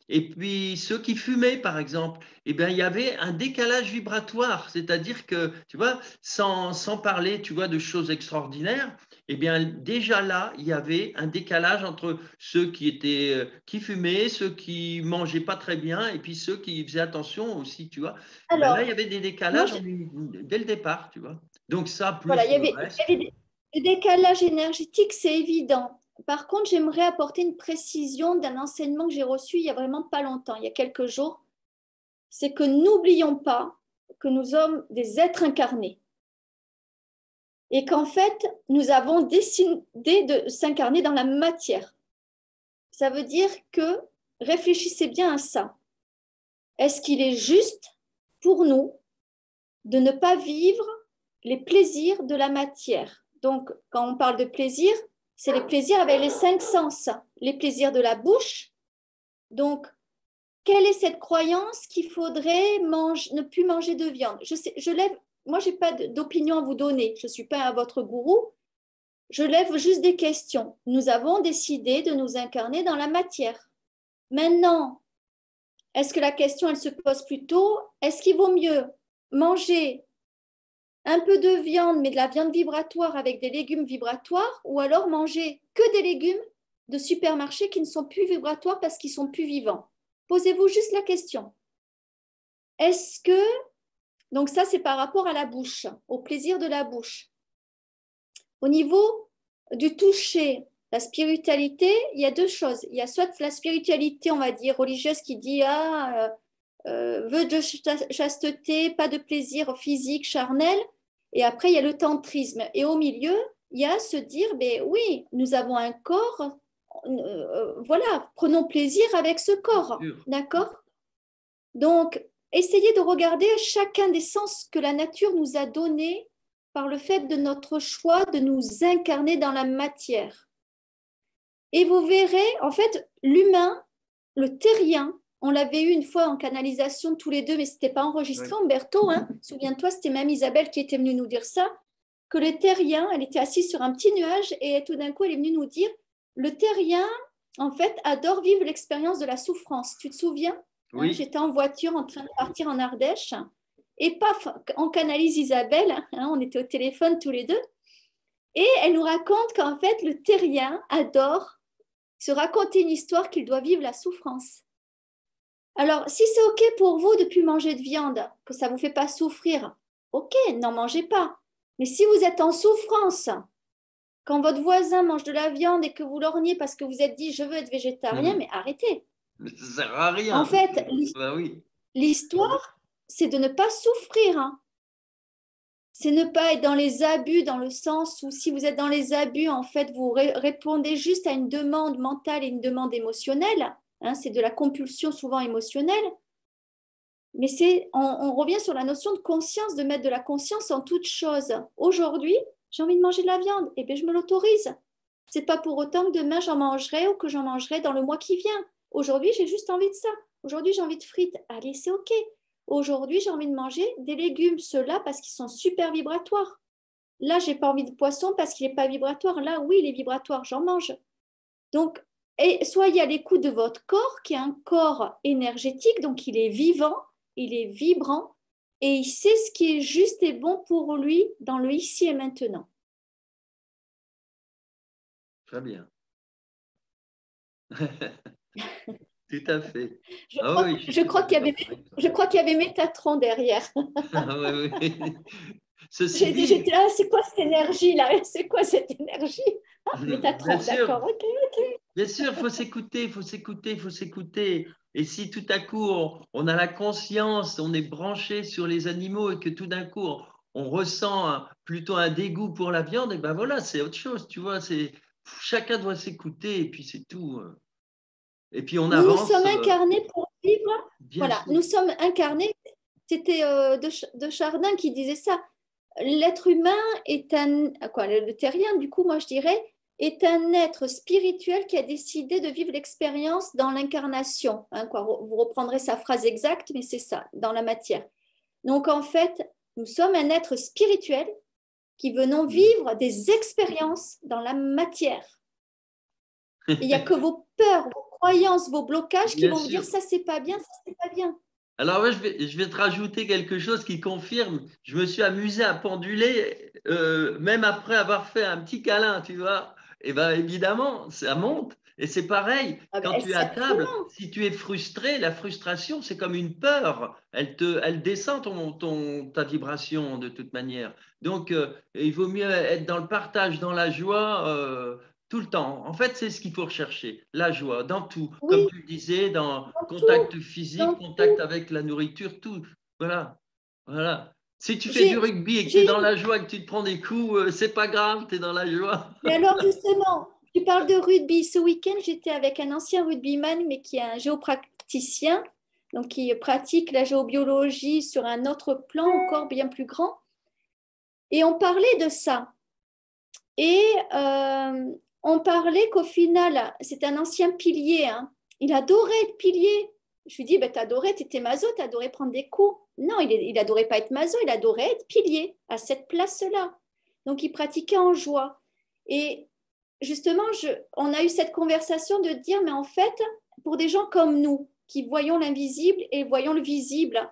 Et puis ceux qui fumaient, par exemple, eh bien, il y avait un décalage vibratoire, c'est-à-dire que, tu vois, sans parler, tu vois, de choses extraordinaires, eh bien, déjà là, il y avait un décalage entre ceux qui fumaient, ceux qui mangeaient pas très bien, et puis ceux qui faisaient attention aussi, tu vois. Eh bien, là, il y Alors, avait des moi, décalages dès le départ, tu vois. Donc ça, voilà, plus le reste. il y avait des décalages énergétiques, c'est évident. Par contre, j'aimerais apporter une précision d'un enseignement que j'ai reçu il y a vraiment pas longtemps, il y a quelques jours. C'est que n'oublions pas que nous sommes des êtres incarnés et qu'en fait, nous avons décidé de s'incarner dans la matière. Ça veut dire que réfléchissez bien à ça. Est-ce qu'il est juste pour nous de ne pas vivre les plaisirs de la matière? Donc, quand on parle de plaisir, c'est les plaisirs avec les 5 sens, les plaisirs de la bouche. Donc, quelle est cette croyance qu'il faudrait ne plus manger de viande? Moi, je n'ai pas d'opinion à vous donner, je ne suis pas votre gourou, je lève juste des questions. Nous avons décidé de nous incarner dans la matière. Maintenant, est-ce que la question, elle se pose plutôt, est-ce qu'il vaut mieux manger un peu de viande, mais de la viande vibratoire avec des légumes vibratoires, ou alors manger que des légumes de supermarché qui ne sont plus vibratoires parce qu'ils sont plus vivants? Posez-vous juste la question. Est-ce que, donc ça c'est par rapport à la bouche, au plaisir de la bouche. Au niveau du toucher, la spiritualité, il y a deux choses. Il y a soit la spiritualité, on va dire, religieuse qui dit vœu de chasteté, pas de plaisir physique, charnel. Et après, il y a le tantrisme. Et au milieu, il y a se dire, ben oui, nous avons un corps, voilà, prenons plaisir avec ce corps, d'accord? Donc, essayez de regarder chacun des sens que la nature nous a donnés par le fait de notre choix de nous incarner dans la matière. Et vous verrez, en fait, l'humain, le terrien, on l'avait eu une fois en canalisation tous les deux, mais ce n'était pas enregistré, Umberto, hein. Souviens-toi, c'était même Isabelle qui était venue nous dire ça, que le terrien, elle était assise sur un petit nuage et tout d'un coup, elle est venue nous dire, le terrien, en fait, adore vivre l'expérience de la souffrance. Tu te souviens? Oui. J'étais en voiture en train de partir en Ardèche et paf, on canalise Isabelle, hein, on était au téléphone tous les deux, et elle nous raconte qu'en fait, le terrien adore se raconter une histoire qu'il doit vivre la souffrance. Alors, si c'est OK pour vous de ne plus manger de viande, que ça ne vous fait pas souffrir, OK, n'en mangez pas. Mais si vous êtes en souffrance, quand votre voisin mange de la viande et que vous lorgnez parce que vous êtes dit « je veux être végétarien », mais arrêtez. Ça ne sert à rien. En fait, l'histoire, c'est de ne pas souffrir. Hein. C'est ne pas être dans les abus, dans le sens où si vous êtes dans les abus, en fait, vous répondez juste à une demande mentale et une demande émotionnelle. Hein, c'est de la compulsion souvent émotionnelle. Mais on revient sur la notion de conscience, de mettre de la conscience en toute chose. Aujourd'hui, j'ai envie de manger de la viande, eh bien je me l'autorise. Ce n'est pas pour autant que demain j'en mangerai ou que j'en mangerai dans le mois qui vient. Aujourd'hui, j'ai juste envie de ça. Aujourd'hui, j'ai envie de frites. Allez, c'est OK. Aujourd'hui, j'ai envie de manger des légumes, ceux-là parce qu'ils sont super vibratoires. Là, j'ai pas envie de poisson parce qu'il n'est pas vibratoire. Là, oui, il est vibratoire, j'en mange. Donc, et soyez à l'écoute de votre corps, qui est un corps énergétique, donc il est vivant, il est vibrant, et il sait ce qui est juste et bon pour lui dans le ici et maintenant. Très bien. Tout à fait. Je crois qu'il y avait Métatron derrière. Oui. J'étais là, c'est quoi cette énergie là? C'est quoi cette énergie? Métatron, d'accord, ok. Bien sûr, il faut s'écouter, il faut s'écouter. Et si tout à coup on a la conscience, on est branché sur les animaux et que tout d'un coup on ressent plutôt un dégoût pour la viande, et ben voilà, c'est autre chose, tu vois. Chacun doit s'écouter et puis c'est tout. Et puis on avance. Nous sommes incarnés pour vivre. Voilà, sûr. nous sommes incarnés. C'était de Chardin qui disait ça. L'être humain est le terrien, du coup, moi je dirais, est un être spirituel qui a décidé de vivre l'expérience dans l'incarnation. Hein, vous reprendrez sa phrase exacte, mais c'est ça, dans la matière. Donc en fait, nous sommes un être spirituel qui venons vivre des expériences dans la matière. Il n'y a que vos peurs, vos croyances, vos blocages qui vont vous dire ça c'est pas bien, ça c'est pas bien. Alors, ouais, je vais te rajouter quelque chose qui confirme. Je me suis amusé à penduler, même après avoir fait un petit câlin, tu vois. Et bien, évidemment, ça monte. Et c'est pareil, quand tu es à table, si tu es frustré, la frustration, c'est comme une peur. Elle descend ta vibration de toute manière. Donc, il vaut mieux être dans le partage, dans la joie. Tout le temps. En fait, c'est ce qu'il faut rechercher, la joie, dans tout. Oui, comme tu le disais, dans contact physique, contact avec la nourriture, tout. Voilà. Si tu fais du rugby et que tu es dans la joie, que tu te prends des coups, c'est pas grave, tu es dans la joie. Mais alors, justement, tu parles de rugby. Ce week-end, j'étais avec un ancien rugbyman, mais qui est un géopraticien, donc qui pratique la géobiologie sur un autre plan encore bien plus grand. Et on parlait de ça. Et on parlait qu'au final, c'est un ancien pilier. Hein. Il adorait être pilier. Je lui dis, bah, t'adorais, t'étais maso, t'adorais prendre des coups. Non, il adorait pas être maso, il adorait être pilier à cette place-là. Donc, il pratiquait en joie. Et justement, on a eu cette conversation de dire, mais en fait, pour des gens comme nous, qui voyons l'invisible et voyons le visible,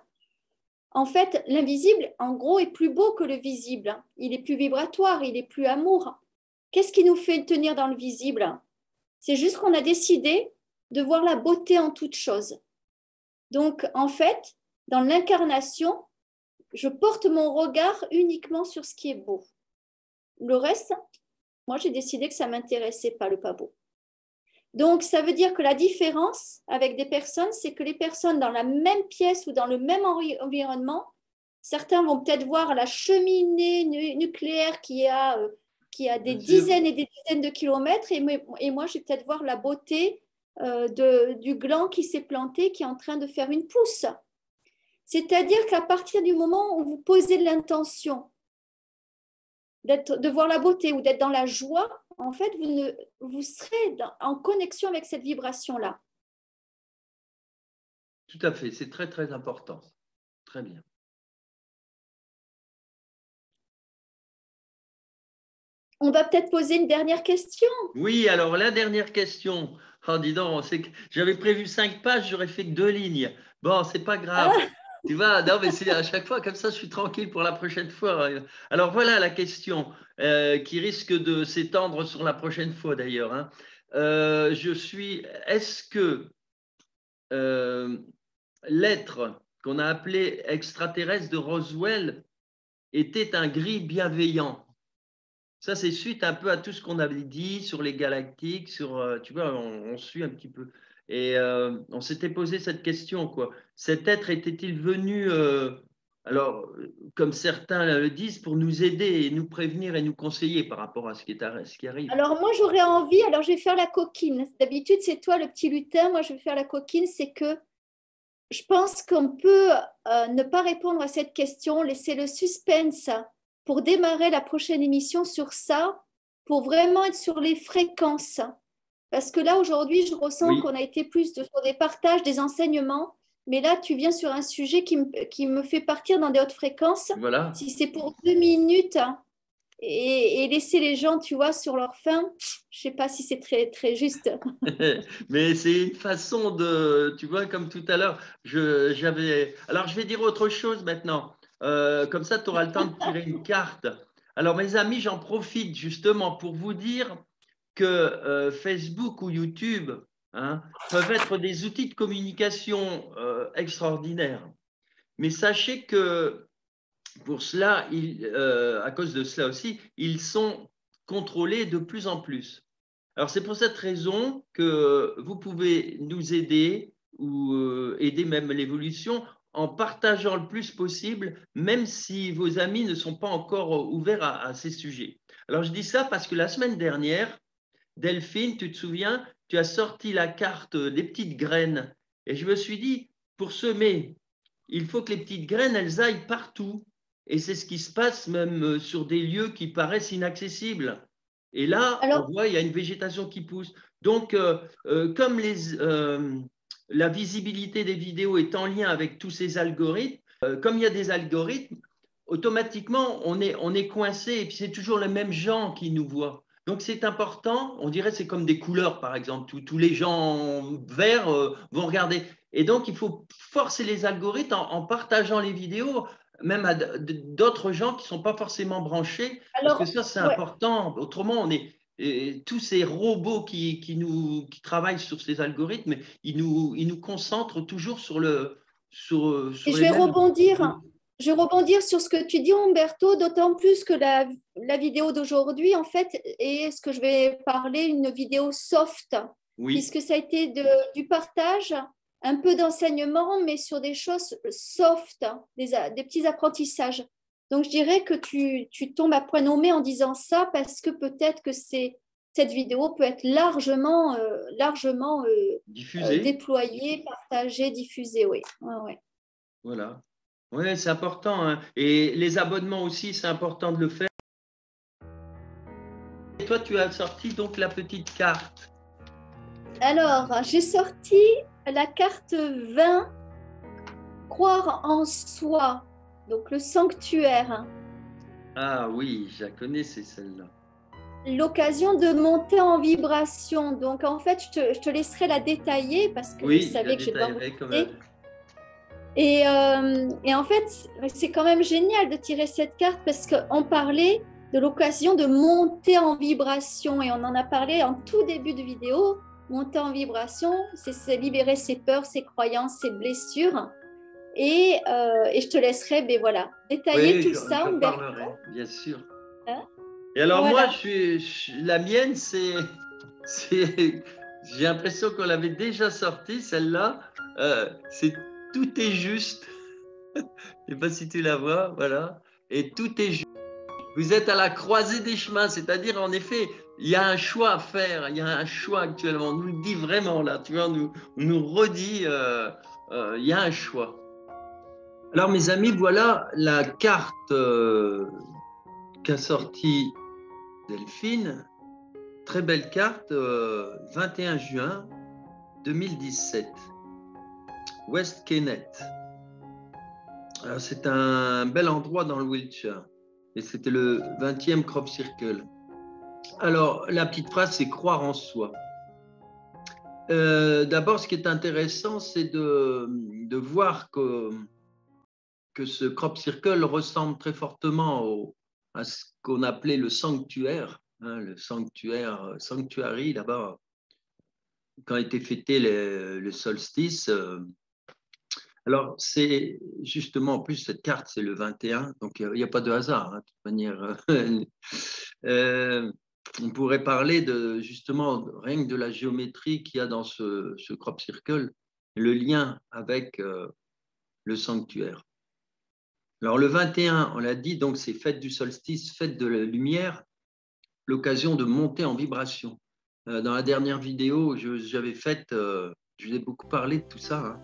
en fait, l'invisible, en gros, est plus beau que le visible. Il est plus vibratoire, il est plus amour. Qu'est-ce qui nous fait tenir dans le visible? C'est juste qu'on a décidé de voir la beauté en toute chose. Donc, en fait, dans l'incarnation, je porte mon regard uniquement sur ce qui est beau. Le reste, moi, j'ai décidé que ça ne m'intéressait pas, le pas beau. Donc, ça veut dire que la différence avec des personnes, c'est que les personnes dans la même pièce ou dans le même environnement, certains vont peut-être voir la cheminée nucléaire qui a des dizaines et des dizaines de kilomètres, et moi, je vais peut-être voir la beauté du gland qui s'est planté, qui est en train de faire une pousse. C'est-à-dire qu'à partir du moment où vous posez l'intention de voir la beauté ou d'être dans la joie, en fait, vous serez en connexion avec cette vibration-là. Tout à fait, c'est très, très important. Très bien. On va peut-être poser une dernière question. Oui, alors la dernière question. Oh, dis donc, j'avais prévu 5 pages, j'aurais fait que 2 lignes. Bon, c'est pas grave. Ah, Tu vois, non, mais c'est à chaque fois, comme ça, je suis tranquille pour la prochaine fois. Alors voilà la question qui risque de s'étendre sur la prochaine fois d'ailleurs, hein. Est-ce que l'être qu'on a appelé extraterrestre de Roswell était un gris bienveillant? Ça, c'est suite un peu à tout ce qu'on avait dit sur les galactiques, tu vois, on suit un petit peu. Et on s'était posé cette question, quoi. Cet être était-il venu, comme certains le disent, pour nous aider et nous prévenir et nous conseiller par rapport à ce qui arrive? alors moi j'aurais envie, alors je vais faire la coquine. D'habitude c'est toi le petit lutin, moi je vais faire la coquine, c'est que je pense qu'on peut ne pas répondre à cette question, laisser le suspense pour démarrer la prochaine émission sur ça, pour vraiment être sur les fréquences. Parce que là, aujourd'hui, je ressens Oui, qu'on a été plus sur des partages, des enseignements, mais là, tu viens sur un sujet qui me fait partir dans des hautes fréquences. voilà. Si c'est pour 2 minutes et laisser les gens, tu vois, sur leur faim, je ne sais pas si c'est très, très juste. Mais c'est une façon de, tu vois, comme tout à l'heure, Alors, je vais dire autre chose maintenant. Comme ça, tu auras le temps de tirer une carte. Alors, mes amis, j'en profite justement pour vous dire que Facebook ou YouTube, hein, peuvent être des outils de communication extraordinaires. Mais sachez que pour cela, à cause de cela aussi, ils sont contrôlés de plus en plus. Alors, c'est pour cette raison que vous pouvez nous aider ou aider même l'évolution en partageant le plus possible, même si vos amis ne sont pas encore ouverts à ces sujets. Alors, je dis ça parce que la semaine dernière, Delphine, tu te souviens, tu as sorti la carte des petites graines. Et je me suis dit, pour semer, il faut que les petites graines, elles aillent partout. Et c'est ce qui se passe même sur des lieux qui paraissent inaccessibles. Et là, on Alors, voit, il y a une végétation qui pousse. Donc, comme la visibilité des vidéos est en lien avec tous ces algorithmes, comme il y a des algorithmes, automatiquement, on est coincé et puis c'est toujours les mêmes gens qui nous voient. Donc, c'est important. On dirait c'est comme des couleurs, par exemple. Tous les gens verts vont regarder. Et donc, il faut forcer les algorithmes en partageant les vidéos, même à d'autres gens qui ne sont pas forcément branchés, parce que alors, ça, c'est ouais. important. Autrement, et tous ces robots qui travaillent sur ces algorithmes, ils nous concentrent toujours Et sur les mêmes. je vais rebondir sur ce que tu dis, Umberto, d'autant plus que la vidéo d'aujourd'hui, en fait, est ce que je vais parler, une vidéo soft, Oui, puisque ça a été du partage, un peu d'enseignement, mais sur des choses soft, des petits apprentissages. Donc, je dirais que tu tombes à point nommé en disant ça, parce que peut-être que cette vidéo peut être largement diffuser. déployée, partagée, diffusée. Oui. Ouais, ouais. Voilà. Oui, c'est important, hein. Et les abonnements aussi, c'est important de le faire. Et toi, tu as sorti donc la petite carte. Alors, j'ai sorti la carte 20, croire en soi, donc le sanctuaire. Ah oui, je la connais, c'est celle-là. L'occasion de monter en vibration. Donc, en fait, je te laisserai la détailler parce que vous Oui, je la savez que je vais devoir vous détaillerai comme. quitter. Et en fait, c'est quand même génial de tirer cette carte parce qu'on parlait de l'occasion de monter en vibration et on en a parlé en tout début de vidéo. Monter en vibration, c'est libérer ses peurs, ses croyances, ses blessures. Et je te laisserai ben voilà, détailler Oui, tout ça, j'en Umberto. parlerai, bien sûr. Hein. Et alors moi, Voilà. la mienne, j'ai l'impression qu'on l'avait déjà sortie, celle-là. C'est tout est juste. Je ne sais pas si tu la vois, voilà. Et tout est juste. Vous êtes à la croisée des chemins, c'est-à-dire en effet, il y a un choix à faire, il y a un choix actuellement. On nous le dit vraiment là, tu vois, on nous redit, il y a un choix. Alors, mes amis, voilà la carte qu'a sortie Delphine. Très belle carte, 21 juin 2017. West Kennett. C'est un bel endroit dans le Wiltshire. Et c'était le 20e Crop Circle. Alors, la petite phrase, c'est croire en soi. D'abord, ce qui est intéressant, c'est de voir que ce crop circle ressemble très fortement à ce qu'on appelait le sanctuaire, hein, le sanctuaire, sanctuary là-bas, quand était fêté le solstice. Alors, c'est justement, en plus, cette carte, c'est le 21, donc il n'y a pas de hasard, hein, de toute manière. On pourrait parler justement, rien que de la géométrie qu'il y a dans ce crop circle, le lien avec le sanctuaire. Alors, le 21, on l'a dit, donc c'est fête du solstice, fête de la lumière, l'occasion de monter en vibration. Dans la dernière vidéo, j'avais faite, je vous ai beaucoup parlé de tout ça, hein,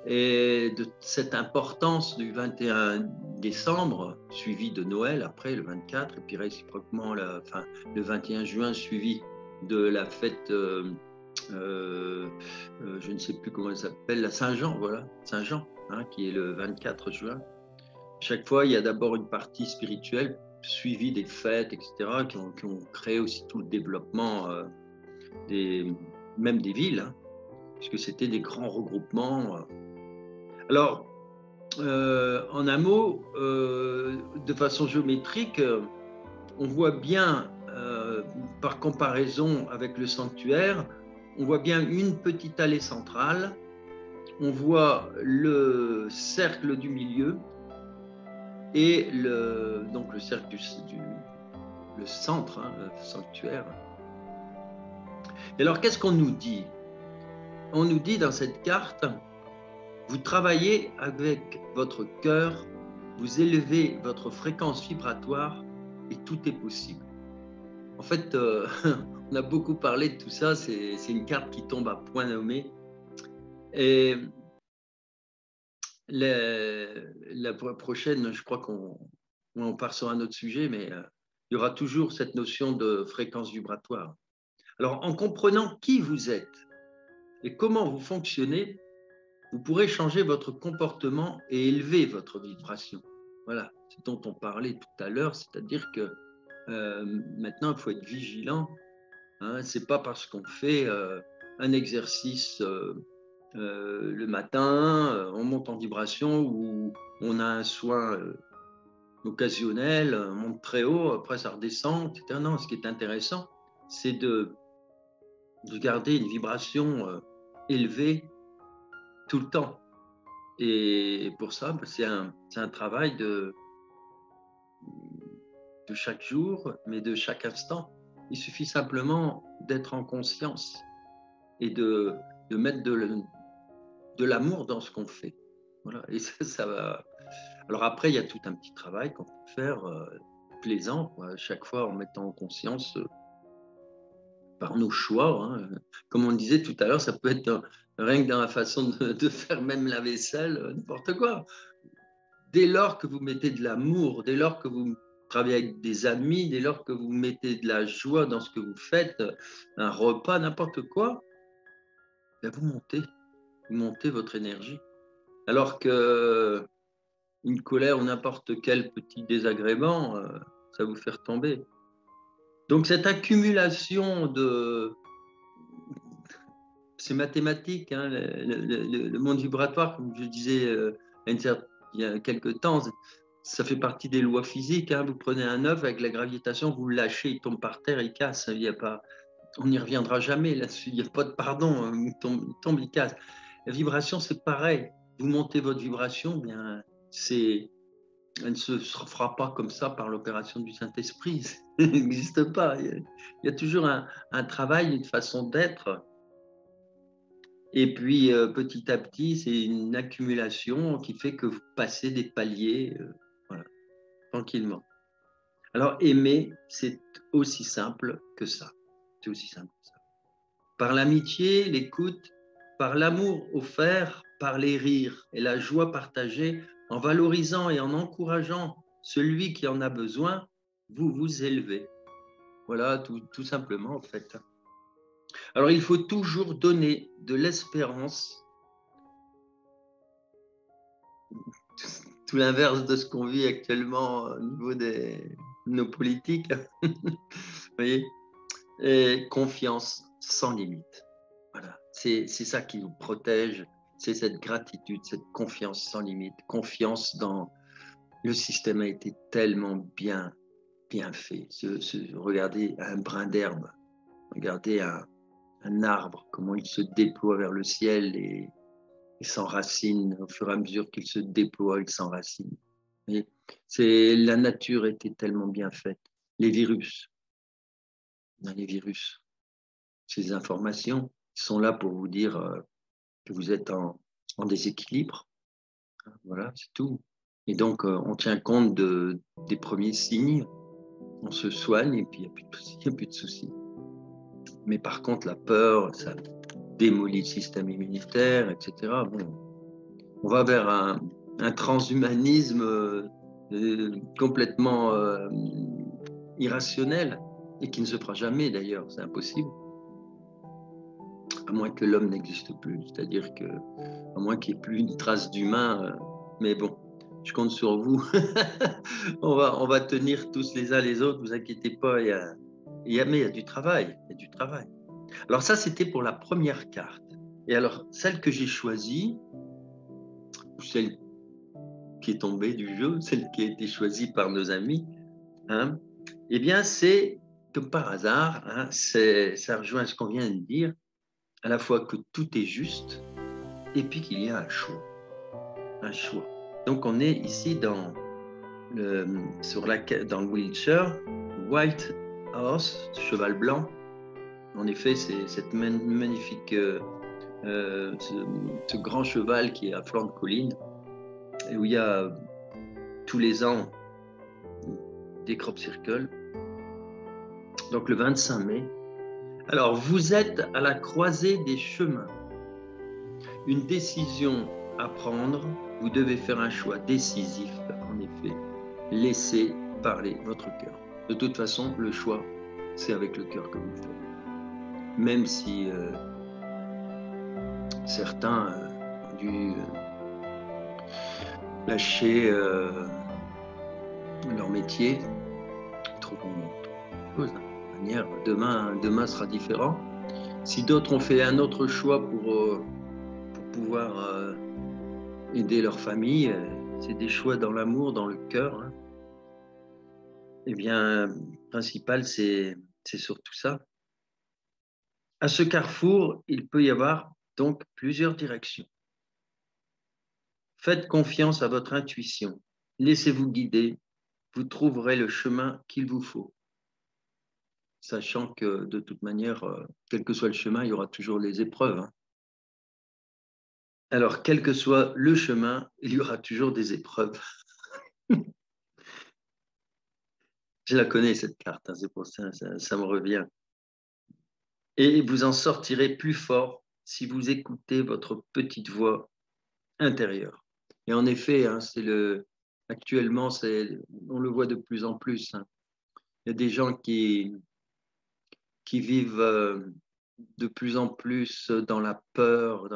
et de cette importance du 21 décembre, suivi de Noël après, le 24, et puis réciproquement le 21 juin, suivi de la fête, je ne sais plus comment elle s'appelle, la Saint-Jean, voilà, Saint-Jean, hein, qui est le 24 juin. Chaque fois, il y a d'abord une partie spirituelle, suivie des fêtes, etc., qui ont créé aussi tout le développement même des villes, hein, puisque c'était des grands regroupements. Alors, en un mot, de façon géométrique, on voit bien, par comparaison avec le sanctuaire, on voit bien une petite allée centrale, on voit le cercle du milieu et donc le cercle le centre, hein, le sanctuaire. Et alors, qu'est-ce qu'on nous dit? On nous dit dans cette carte, vous travaillez avec votre cœur, vous élevez votre fréquence vibratoire et tout est possible. En fait, on a beaucoup parlé de tout ça, c'est une carte qui tombe à point nommé. Et la prochaine, je crois qu'on part sur un autre sujet, mais il y aura toujours cette notion de fréquence vibratoire. Alors, en comprenant qui vous êtes et comment vous fonctionnez, vous pourrez changer votre comportement et élever votre vibration. Voilà, c'est dont on parlait tout à l'heure, c'est-à-dire que maintenant, il faut être vigilant. Hein, ce n'est pas parce qu'on fait un exercice le matin, on monte en vibration ou on a un soin occasionnel, on monte très haut, après ça redescend, etc. Non, ce qui est intéressant, c'est de garder une vibration élevée tout le temps. Et pour ça, c'est un travail de chaque jour, mais de chaque instant. Il suffit simplement d'être en conscience et de mettre de l'amour dans ce qu'on fait. Voilà. Et ça va. Alors après, il y a tout un petit travail qu'on peut faire plaisant, quoi, chaque fois en mettant en conscience par nos choix. Hein. Comme on disait tout à l'heure, ça peut être rien que dans la façon de faire même la vaisselle, n'importe quoi. Dès lors que vous mettez de l'amour, dès lors que vous travaillez avec des amis, dès lors que vous mettez de la joie dans ce que vous faites, un repas, n'importe quoi, ben vous montez votre énergie. Alors que une colère ou n'importe quel petit désagrément, ça vous fait retomber. Donc cette accumulation c'est mathématique, hein, le monde vibratoire, comme je disais il y a quelques temps, ça fait partie des lois physiques. Hein. Vous prenez un œuf avec la gravitation, vous le lâchez, il tombe par terre, il casse. Il y a pas, on n'y reviendra jamais là-dessus. Il n'y a pas de pardon. Hein. Il tombe, il casse. La vibration, c'est pareil. Vous montez votre vibration, bien, elle ne se fera pas comme ça par l'opération du Saint-Esprit. Ça n'existe pas. Il y a toujours un travail, une façon d'être. Et puis, petit à petit, c'est une accumulation qui fait que vous passez des paliers, voilà, tranquillement. Alors, aimer, c'est aussi simple que ça. C'est aussi simple que ça. Par l'amitié, l'écoute, par l'amour offert, par les rires et la joie partagée en valorisant et en encourageant celui qui en a besoin, vous vous élevez. Voilà, tout simplement, en fait. Alors, il faut toujours donner de l'espérance, tout l'inverse de ce qu'on vit actuellement au niveau de nos politiques. Vous voyez, et confiance sans limite. Voilà, c'est ça qui nous protège, c'est cette gratitude, cette confiance sans limite, confiance dans le système a été tellement bien fait. Regardez un brin d'herbe, regardez un arbre, comment il se déploie vers le ciel et s'enracine au fur et à mesure qu'il se déploie, il s'enracine. La nature était tellement bien faite. Les virus, ces informations sont là pour vous dire que vous êtes en déséquilibre. Voilà, c'est tout. Et donc, on tient compte des premiers signes, on se soigne et puis il n'y a plus de soucis. Mais par contre, la peur, ça démolit le système immunitaire, etc. Bon, on va vers un transhumanisme complètement irrationnel et qui ne se fera jamais d'ailleurs, c'est impossible. À moins que l'homme n'existe plus, c'est-à-dire que, à moins qu'il n'y ait plus une trace d'humain, mais bon, je compte sur vous. on va tenir tous les uns les autres, vous inquiétez pas, mais il y a du travail, Alors ça, c'était pour la première carte. Et alors, celle que j'ai choisie, ou celle qui est tombée du jeu, celle qui a été choisie par nos amis, hein, eh bien, c'est comme par hasard, hein, ça rejoint ce qu'on vient de dire, à la fois que tout est juste et puis qu'il y a un choix. Un choix. Donc, on est ici dans le Wiltshire, White Horse, cheval blanc. En effet, c'est cette magnifique, ce grand cheval qui est à flanc de colline, et où il y a tous les ans des crop circles. Donc le 25 mai. Alors, vous êtes à la croisée des chemins. Une décision à prendre. Vous devez faire un choix décisif, en effet. Laissez parler votre cœur. De toute façon, le choix, c'est avec le cœur que vous le faites. Même si certains ont dû lâcher leur métier, trop de choses. Demain sera différent. Si d'autres ont fait un autre choix pour pouvoir aider leur famille, c'est des choix dans l'amour, dans le cœur. Hein. Eh bien, le principal, c'est surtout ça. À ce carrefour, il peut y avoir donc plusieurs directions. Faites confiance à votre intuition. Laissez-vous guider. Vous trouverez le chemin qu'il vous faut. Sachant que de toute manière, quel que soit le chemin, il y aura toujours les épreuves. Hein. Alors, quel que soit le chemin, il y aura toujours des épreuves. Je la connais, cette carte, hein, c'est pour ça, ça me revient. Et vous en sortirez plus fort si vous écoutez votre petite voix intérieure. Et en effet, hein, actuellement, on le voit de plus en plus. Hein. Il y a des gens qui vivent de plus en plus dans la peur,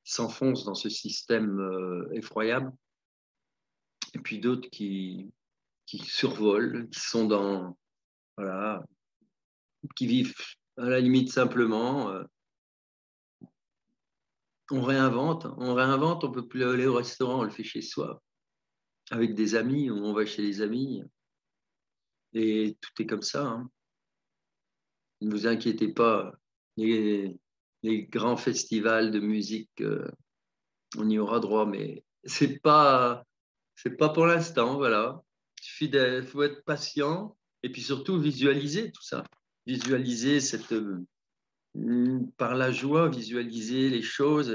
s'enfoncent dans ce système effroyable. Et puis d'autres qui survolent, qui sont voilà, qui vivent à la limite simplement. On réinvente, on peut plus aller au restaurant, on le fait chez soi. Avec des amis, on va chez les amis. Et tout est comme ça. Hein. Ne vous inquiétez pas, les grands festivals de musique, on y aura droit, mais c'est pas pour l'instant, voilà. Il faut être patient et puis surtout visualiser tout ça. Visualiser par la joie, visualiser les choses,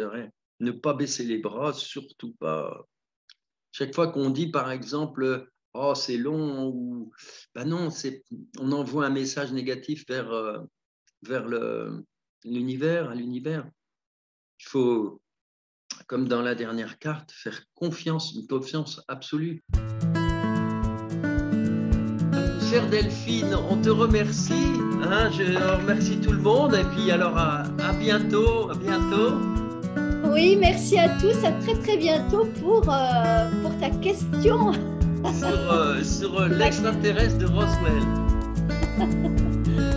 ne pas baisser les bras, surtout pas. Chaque fois qu'on dit, par exemple, oh, c'est long, ou ben non, on envoie un message négatif vers l'univers, à l'univers. Il faut comme dans la dernière carte, faire confiance, une confiance absolue. Chère Delphine, on te remercie. Hein, je remercie tout le monde. Et puis alors, à bientôt. À bientôt. Oui, merci à tous. À très très bientôt pour ta question. Sur l'extraterrestre de Roswell.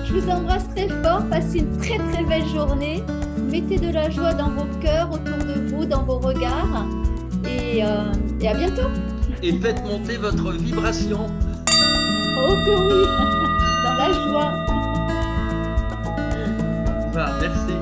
Je vous embrasse très fort. Passez une très très belle journée. Mettez de la joie dans vos cœurs, autour de vous, dans vos regards. Et à bientôt. Et faites monter votre vibration. Oh que oui, dans la joie. Voilà, merci.